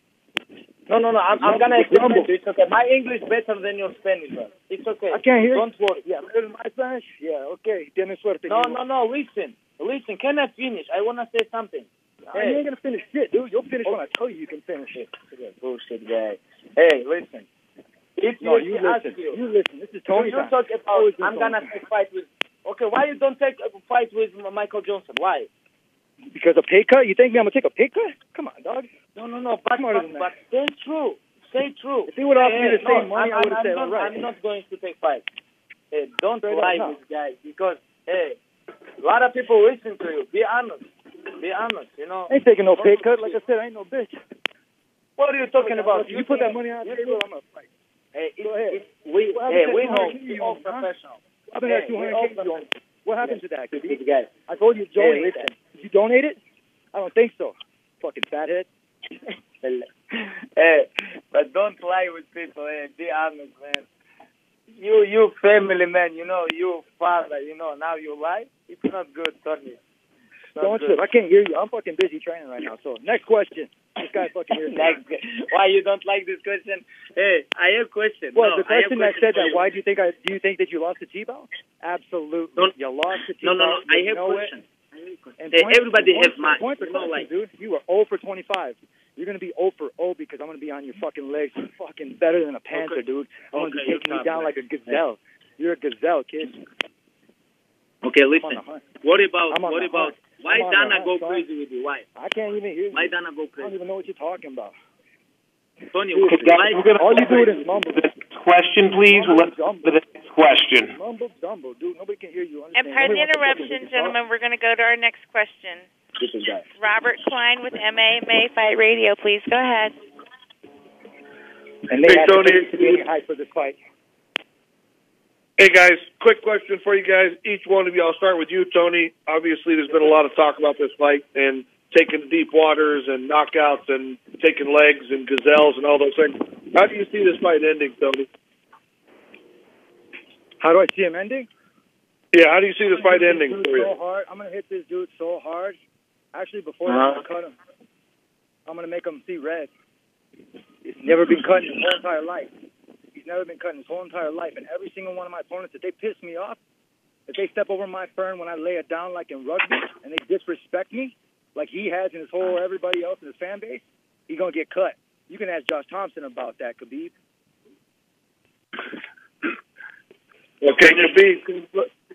No. I'm gonna explain it. It's okay. My English better than your Spanish, bro. It's okay. I can't hear. Don't worry. Yeah, better than my Spanish. Yeah, okay. Tiene suerte. No. Listen. Can I finish? I wanna say something. Hey. You ain't gonna finish shit, dude. You'll finish when I tell you can finish it. Bullshit guy. Hey, listen. If you listen. You listen. This is Tony. You talk about I'm gonna take fight with. Okay, why you don't take a fight with Michael Johnson? Why? Because a pay cut? You think I'm gonna take a pay cut? Come on, dog. No. But stay true. Stay true. If he would offer me the same money, I would have said, all right. I'm not going to take fight. Hey, don't lie with guys because a lot of people listen to you. Be honest. I ain't taking no pay cut. Like I said, I ain't no bitch. What are you talking about? You put that money on the table, I'm gonna fight. Hey, go ahead. We know you're all professional. I've been at 200K. What happened to that? I told you to donate that. Did you donate it? I don't think so. Fucking fathead. Hey, but don't lie with people. Hey, be honest, man. You family man. You father. Now you lie. It's not good, Tony. Don't trip. I can't hear you. I'm fucking busy training right now. So next question. This guy fucking hears me. Why you don't like this question? Hey, I have a question. Well, the question that said that. Why do you think that you lost to T-Ball? Absolutely. You lost to T-Ball. No. I have a question. Everybody has mine. Dude, you were 0 for 25. You're going to be 0 for 0 because I'm going to be on your fucking legs. You're fucking better than a panther, dude. I'm going to be taking you down like a gazelle. You're a gazelle, kid. Okay, listen. What about why Dana go crazy with you? Why? I can't even hear you. Why Dana go crazy? I don't even know what you're talking about. Tony, all you do is mumble. Question, please. Let's go to the next question. Mumble jumble, dude. Nobody can hear you. And pardon the interruption, gentlemen. We're going to go to our next question. Robert Klein with MMA Fight Radio. Please go ahead. And they had to be hyped for this fight. Hey, guys, quick question for you guys. Each one of you, I'll start with you, Tony. Obviously, there's been a lot of talk about this fight and taking deep waters and knockouts and taking legs and gazelles and all those things. How do you see this fight ending, Tony? How do I see him ending? Yeah, how do you see this fight ending for you? So hard. I'm going to hit this dude so hard. Actually, before I cut him, I'm going to make him see red. He's never been cut in his whole entire life. He's never been cut in his whole entire life. And every single one of my opponents, if they piss me off, if they step over my fern when I lay it down like in rugby, and they disrespect me, like he has in his whole everybody else in his fan base, he's going to get cut. You can ask Josh Thompson about that, Khabib. Okay,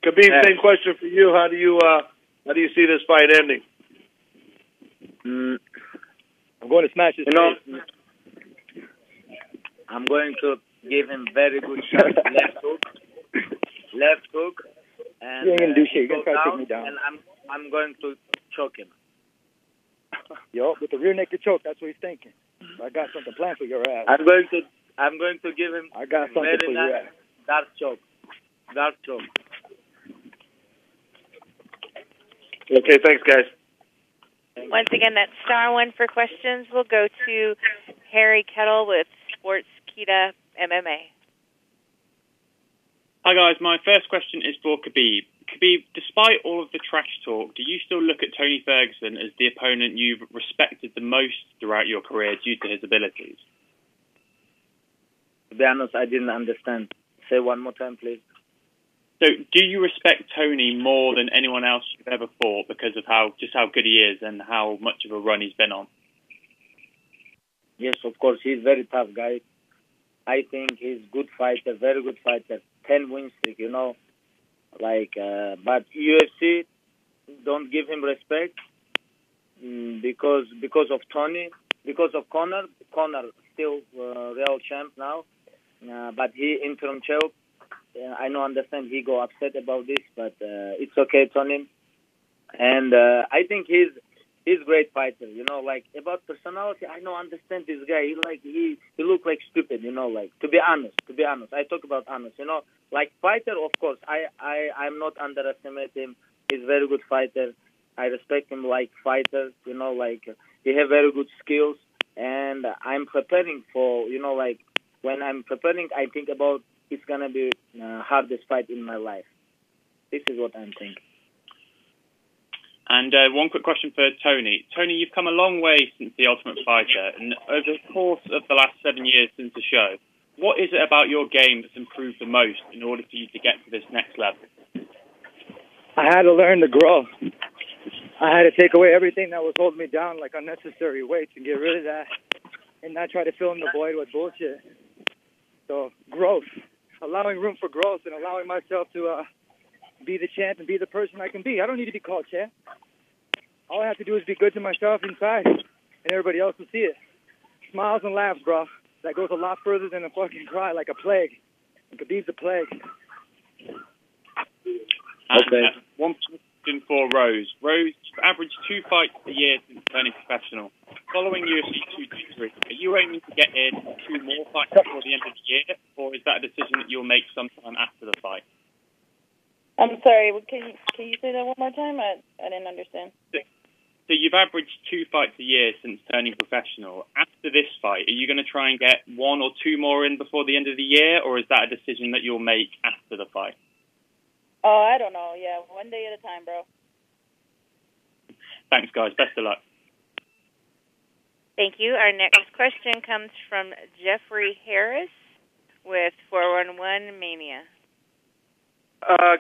Khabib, same question for you. How do you see this fight ending? I'm going to smash his face. I'm going to give him very good shot. Left hook. And you ain't gonna do shit. You're gonna try to take me down. And I'm going to choke him. Yo, with the rear naked choke, that's what he's thinking. I got something planned for your ass. I'm going to give him. I got something for your ass. Dark choke. Okay, thanks, guys. Once again, that's *1 for questions. We'll go to Harry Kettle with Sportskeeda MMA. Hi guys, my first question is for Khabib. Khabib, despite all of the trash talk, do you still look at Tony Ferguson as the opponent you've respected the most throughout your career due to his abilities? To be honest, I didn't understand. Say one more time, please. So, do you respect Tony more than anyone else you've ever fought because of how good he is and how much of a run he's been on? Yes, of course. He's a very tough guy. I think he's a good fighter, very good fighter. 10 win streak, you know. But UFC don't give him respect because of Tony, because of Conor. Conor still real champ now, but he interim champ. I know, understand he go upset about this, but it's okay, Tony. And I think he's a great fighter. You know, about personality, I know, understand this guy. He look like stupid. You know, to be honest, I talk about honest. You know, fighter, of course, I'm not underestimating him. He's a very good fighter. I respect him like fighter. You know, he have very good skills. And I'm preparing for, you know, when I'm preparing, I think about it's gonna be hardest fight in my life. This is what I'm thinking. And one quick question for Tony. Tony, you've come a long way since The Ultimate Fighter, and over the course of the last 7 years since the show, what is it about your game that's improved the most in order for you to get to this next level? I had to learn to grow. I had to take away everything that was holding me down, like unnecessary weights, and get rid of that, and not try to fill in the void with bullshit. So growth, allowing room for growth, and allowing myself to be the champ and be the person I can be. I don't need to be called champ. All I have to do is be good to myself inside, and everybody else will see it. Smiles and laughs, bro. That goes a lot further than a fucking cry, like a plague. And Khabib's a plague. Okay. One question for Rose. Rose, you've averaged 2 fights a year since turning professional. Following UFC 223, are you aiming to get in 2 more fights before the end of the year, or is that a decision that you'll make sometime after the fight? I'm sorry. Can you say that one more time? I didn't understand. So you've averaged 2 fights a year since turning professional. After this fight, are you going to try and get 1 or 2 more in before the end of the year, or is that a decision that you'll make after the fight? Oh, I don't know. Yeah, one day at a time, bro. Thanks, guys. Best of luck. Thank you. Our next question comes from Jeffrey Harris with 411 Mania.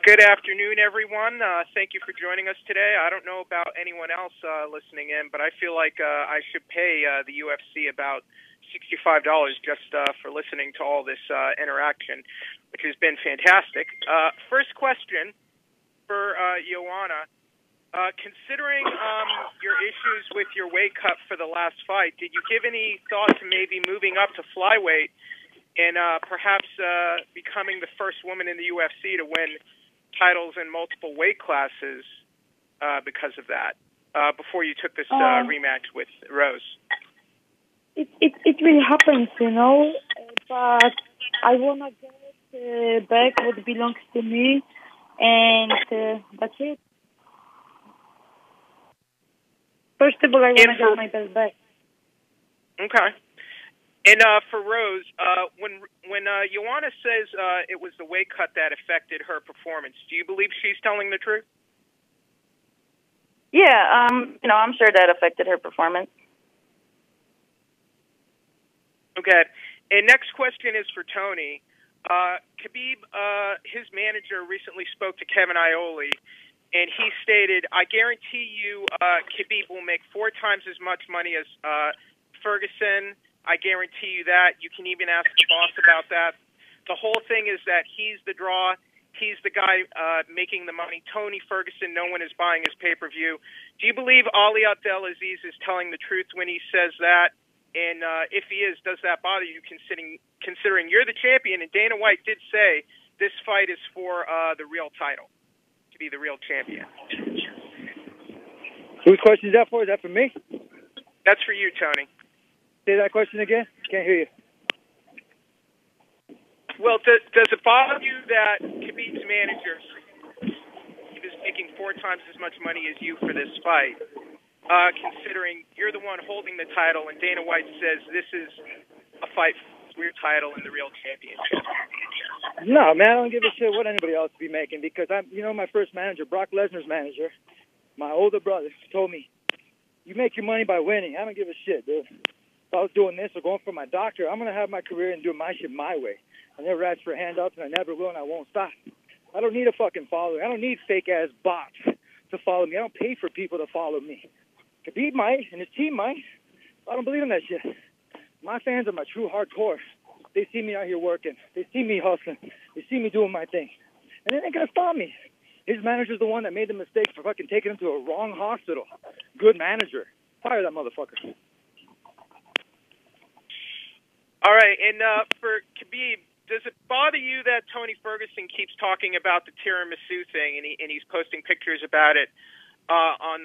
Good afternoon, everyone. Thank you for joining us today. I don't know about anyone else listening in, but I feel like I should pay the UFC about $65 just for listening to all this interaction, which has been fantastic. First question for Joanna. Considering your issues with your weight cut for the last fight, did you give any thought to maybe moving up to flyweight and perhaps becoming the first woman in the UFC to win titles in multiple weight classes because of that, before you took this rematch with Rose? It really happens, you know, but I want to get back what belongs to me, and that's it. First of all, I want to get my best back. Okay. And for Rose, when Joanna says it was the weight cut that affected her performance, do you believe she's telling the truth? Yeah, I'm sure that affected her performance. Okay. And next question is for Tony. Khabib, his manager recently spoke to Kevin Iole, and he stated, "I guarantee you Khabib will make 4 times as much money as Ferguson. I guarantee you that. You can even ask the boss about that. The whole thing is that he's the draw. He's the guy making the money. Tony Ferguson, no one is buying his pay-per-view." Do you believe Ali Abdelaziz is telling the truth when he says that? And if he is, does that bother you considering you're the champion? And Dana White did say this fight is for the real title, to be the real champion. Whose question is that for? Is that for me? That's for you, Tony. Say that question again. Can't hear you. Well, does it bother you that Khabib's manager is making 4 times as much money as you for this fight, considering you're the one holding the title and Dana White says this is a fight for your title and the real championship? No, man, I don't give a shit what anybody else be making because my first manager, Brock Lesnar's manager, my older brother, told me, you make your money by winning. I don't give a shit, dude. If I was doing this or going for my doctor, I'm going to have my career and do my shit my way. I never asked for handouts, and I never will, and I won't stop. I don't need a fucking follower. I don't need fake-ass bots to follow me. I don't pay for people to follow me. Khabib might, and his team might. I don't believe in that shit. My fans are my true hardcore. They see me out here working. They see me hustling. They see me doing my thing. And they ain't going to stop me. His manager's the one that made the mistake for fucking taking him to a wrong hospital. Good manager. Fire that motherfucker. All right, and for Khabib, does it bother you that Tony Ferguson keeps talking about the tiramisu thing, and he's posting pictures about it on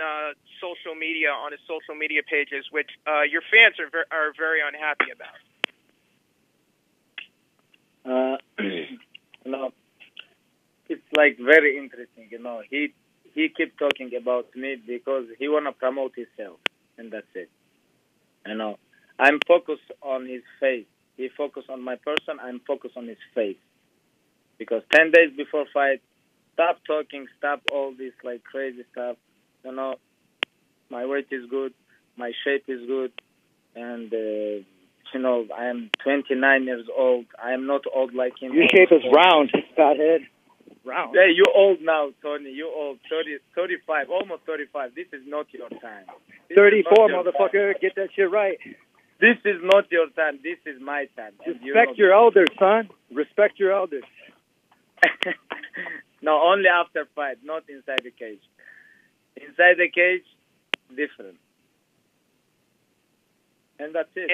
social media, on his social media pages, which your fans are very unhappy about? It's like very interesting. He keeps talking about me because he wanna promote himself, and that's it. I'm focused on his face. He focused on my person. I'm focused on his face. Because 10 days before fight, stop talking, stop all this like crazy stuff. My weight is good, my shape is good, and I am 29 years old. I am not old like him. Your shape is round, fathead. Round. Hey, you old now, Tony. You old, 30, 35, almost 35. This is not your time. 34, motherfucker. Get that shit right. This is not your time. This is my time. Respect your elders, son. Respect your elders. No, only after fight, not inside the cage. Inside the cage, different. And that's it.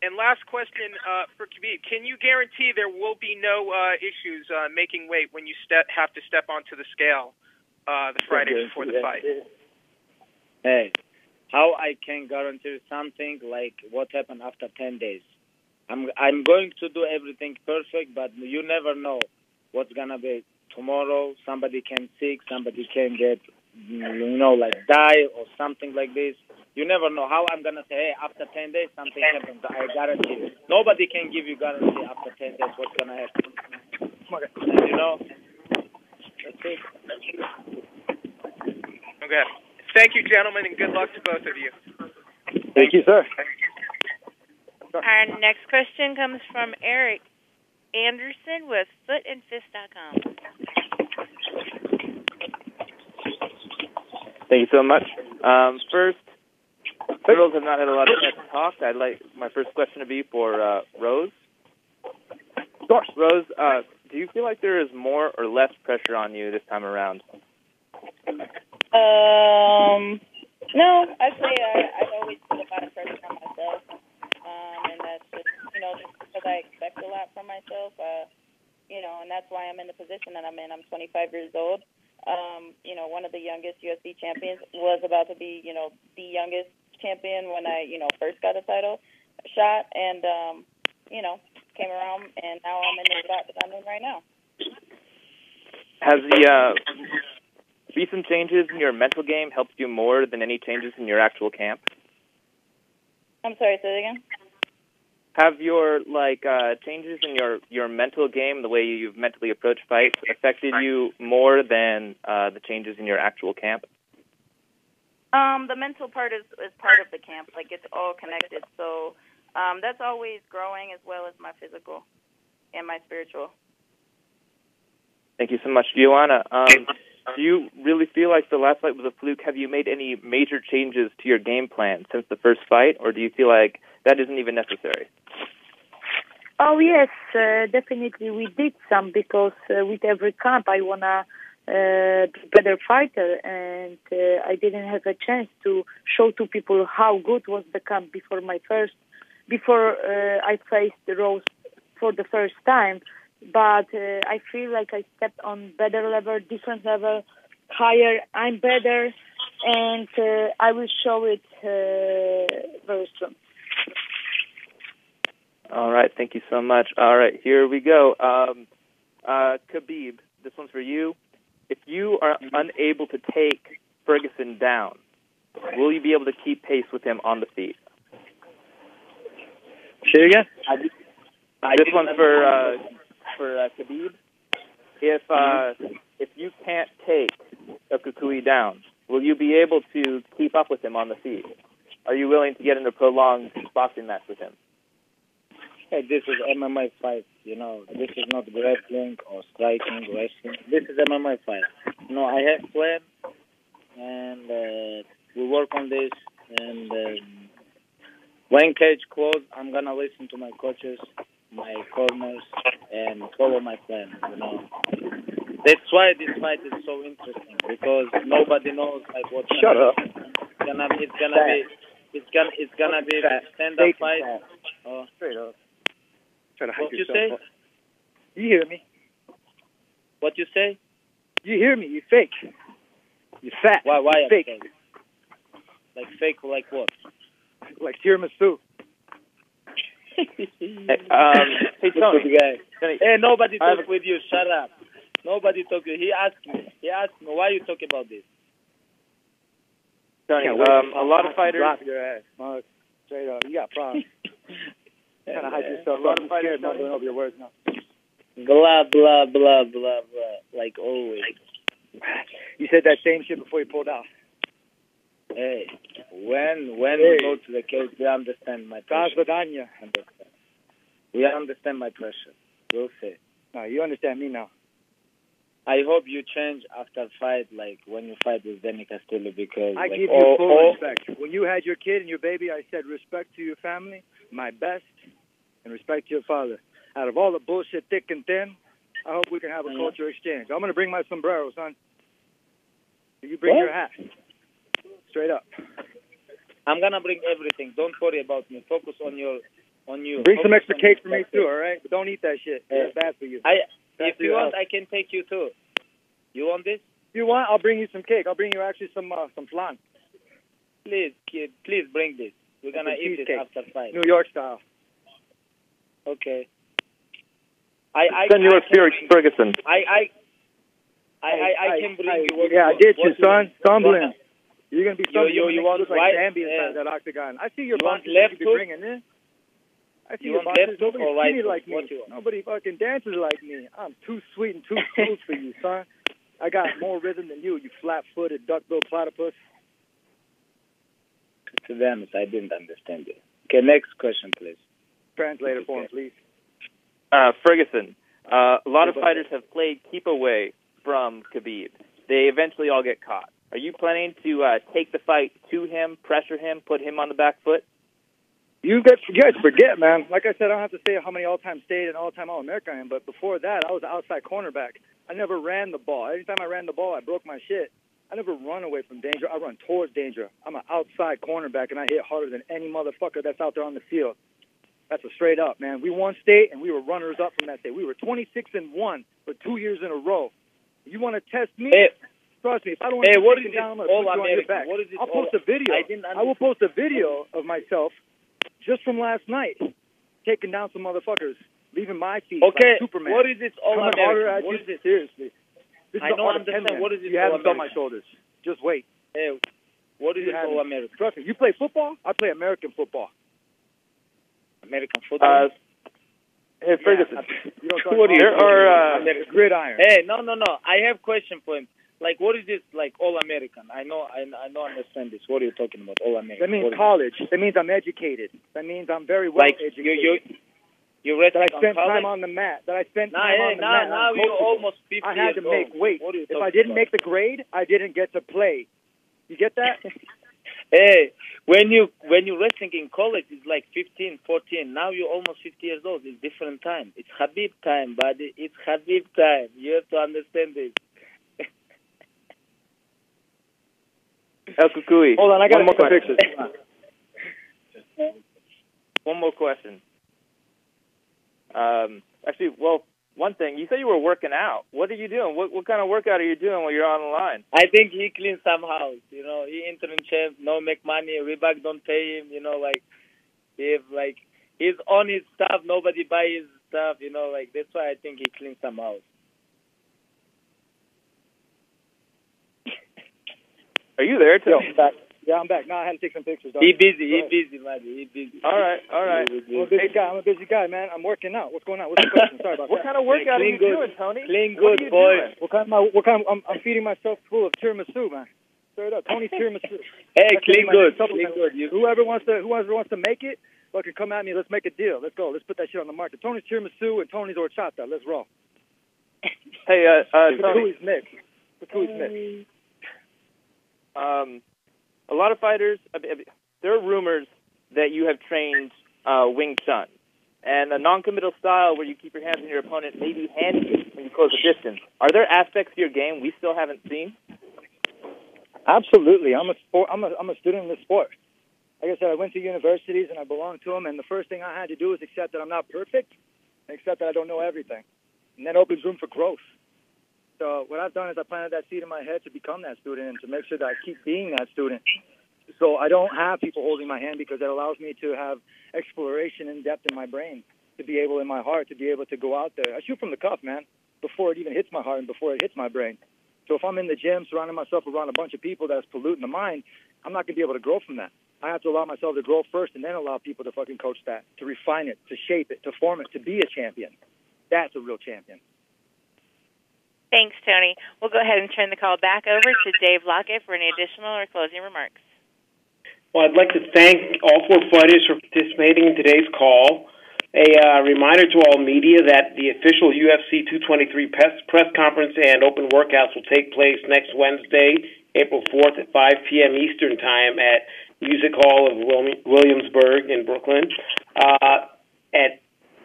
And last question for Khabib. Can you guarantee there will be no issues making weight when you have to step onto the scale the Friday before the fight? Hey, how I can guarantee something like what happened after 10 days? I'm going to do everything perfect, but you never know what's going to be tomorrow. Somebody can sick, somebody can get, die or something like this. You never know how I'm going to say, hey, after 10 days, something happens. I guarantee you. Nobody can give you guarantee after 10 days what's going to happen. And, that's it. Okay. Thank you, gentlemen, and good luck to both of you. Thank you, sir. Our next question comes from Eric Anderson with footandfist.com. Thank you so much. First, girls have not had a lot of chance to talk. I'd like my first question to be for Rose. Rose, do you feel like there is more or less pressure on you this time around? No, I'd say I always put a lot of pressure on myself, and that's just, just because I expect a lot from myself, and that's why I'm in the position that I'm in. I'm 25 years old. One of the youngest UFC champions, was about to be, the youngest champion when I, first got a title shot, and, came around, and now I'm in the spot that I'm in right now. Has the recent changes in your mental game helped you more than any changes in your actual camp? I'm sorry, say that again? Have your changes in your mental game, the way you've mentally approached fights, affected you more than the changes in your actual camp? The mental part is part of the camp. Like, it's all connected. So that's always growing, as well as my physical and my spiritual. Thank you so much, Joanna. Do you really feel like the last fight was a fluke? Have you made any major changes to your game plan since the first fight, or do you feel like that isn't even necessary? Oh, yes, definitely we did some, because with every camp I want to be a better fighter, and I didn't have a chance to show to people how good was the camp before I faced Rose for the first time. But I feel like I stepped on better level, different level, higher. I'm better, and I will show it very soon. All right, thank you so much. All right, here we go. Khabib, this one's for you. If you are unable to take Ferguson down, will you be able to keep pace with him on the feet? Say it again? This one's for Khabib. If you can't take Kukui down, will you be able to keep up with him on the feet? Are you willing to get into a prolonged boxing match with him? Hey, this is MMA fight. You know, this is not grappling or striking, wrestling. This is MMA fight. You know, I have plan, and we work on this. And when cage closed, I'm gonna listen to my coaches, my corners, and follow my plan. You know, that's why this fight is so interesting, because nobody knows like what's gonna be. It's gonna be a stand-up fight. Oh, straight up. What you say? You hear me? What you say? You hear me? You fake. You fat. Why you fake? Like fake? Like what? Like tiramisu. Hey Tony. Hey, nobody talk with you. Shut up. Nobody talk with you. He asked me why you talk about this. Tony, a lot of fighters. Drop your ass, Mark. Straight up. You got problems. Kind of hype yourself up. I'm scared not going over your words now. Blah, blah, blah, blah, blah. Like always. You said that same shit before you pulled out. Hey, when we go to the cage, we understand my pressure. We understand my pressure. We'll see. No, you understand me now. I hope you change after fight, like when you fight with Danny Castillo, because I give you full respect. When you had your kid and your baby, I said respect to your family, my best, and respect to your father. Out of all the bullshit thick and thin, I hope we can have a culture exchange. I'm going to bring my sombrero, son. You bring your hat. Straight up. I'm going to bring everything. Don't worry about me. Focus on you. Bring some extra cake for me, too, all right? But don't eat that shit. It's bad for you. If you want, I can take you, too. You want this? If you want, I'll bring you some cake. I'll bring you actually some flan. Please, kid, please bring this. We're going to eat it after fight. New York style. Okay. Senor Ferguson. I can bring you. I get you, son. Stumbling. You're going to be stumbling. You want like Bambi inside that octagon. I see your boxes you be bringing in. I see your boxes. Nobody skinny like me. Nobody fucking dances like me. I'm too sweet and too smooth for you, son. I got more rhythm than you flat-footed, duck-billed platypus. To be honest, I didn't understand it. Okay, next question, please. Translator for him, please. Ferguson, a lot of fighters have played keep away from Khabib. They eventually all get caught. Are you planning to take the fight to him, pressure him, put him on the back foot? You guys forget, man. Like I said, I don't have to say how many all-time state and all-time All-American I am, but before that, I was an outside cornerback. I never ran the ball. Every time I ran the ball, I broke my shit. I never run away from danger. I run towards danger. I'm an outside cornerback, and I hit harder than any motherfucker that's out there on the field. That's a straight up, man. We won state, and we were runners-up from that state. We were 26-1 for 2 years in a row. You want to test me? Trust me. If I don't want to what take is it down, I'm this going to put you on your back. What is this I'll post a video. I will post a video of myself just from last night taking down some motherfuckers, leaving my feet like Superman. What is this All-American? What is this? Seriously. This I don't understand. What is this You haven't felt my shoulders. Just wait. Hey, what is this All-American? Trust me. You play football? I play American football. American football? Hey, Ferguson. You don't talk gridiron. Hey, no. I have a question for him. Like, what is this, like, All-American? I don't understand this. What are you talking about, All-American? That means college. That means I'm educated. That means I'm very well educated. You read that I spent time on the mat. That I spent time on the mat. Now you're almost 50 I had to make weight. If I didn't make the grade, I didn't get to play. You get that? Hey, when you wrestling in college, it's like 15, 14. Now you're almost 50 years old. It's different time. It's Khabib time, buddy. It's Khabib time. You have to understand this. El Kukui. Hold on, I got more pictures. One more question. Actually, well, one thing. You said you were working out. What are you doing? What kind of workout are you doing while you're on the line? I think he cleans some house. You know, he internship, no make money. Reebok don't pay him. You know, like he's on his stuff. Nobody buy his stuff. Like that's why I think he cleans some house. Are you there, Tony? I'm back. Yeah, I'm back. No, I had to take some pictures. He busy, buddy. He busy. All right. I'm a busy guy, man. I'm working out. What's going on? What's the question? Sorry about what that. kind of workout are you doing, Tony? Clean good, boy. I'm feeding myself full of tiramisu, man. Straight up, Tony's tiramisu. Hey, clean good. Whoever wants to make it, fucking come at me. Let's make a deal. Let's go. Let's put that shit on the market. Tony's tiramisu and Tony's horchata. Let's roll. Hey, Tony. Pakui's mix. A lot of fighters, there are rumors that you have trained Wing Chun. And a non-committal style where you keep your hands on your opponent may be handy when you close the distance. Are there aspects to your game we still haven't seen? Absolutely. I'm a student in this sport. Like I said, I went to universities and I belong to them, and the first thing I had to do was accept that I'm not perfect and accept that I don't know everything. And that opens room for growth. So what I've done is I planted that seed in my head to become that student and to make sure that I keep being that student. So I don't have people holding my hand because that allows me to have exploration in depth in my brain, to be able, in my heart, to be able to go out there. I shoot from the cuff, man, before it even hits my heart and before it hits my brain. So if I'm in the gym surrounding myself around a bunch of people that's polluting the mind, I'm not going to be able to grow from that. I have to allow myself to grow first and then allow people to fucking coach that, to refine it, to shape it, to form it, to be a champion. That's a real champion. Thanks, Tony. We'll go ahead and turn the call back over to Dave Lockett for any additional or closing remarks. Well, I'd like to thank all four fighters for participating in today's call. A reminder to all media that the official UFC 223 press conference and open workouts will take place next Wednesday, April 4th at 5 p.m. Eastern Time at Music Hall of Williamsburg in Brooklyn.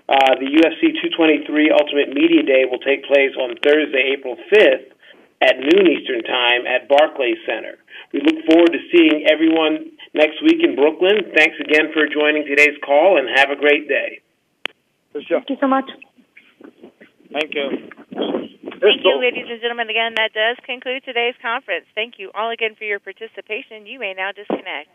The UFC 223 Ultimate Media Day will take place on Thursday, April 5th at noon Eastern Time at Barclays Center. We look forward to seeing everyone next week in Brooklyn. Thanks again for joining today's call, and have a great day. Thank you so much. Thank you. Thank you, ladies and gentlemen. Again, that does conclude today's conference. Thank you all again for your participation. You may now disconnect.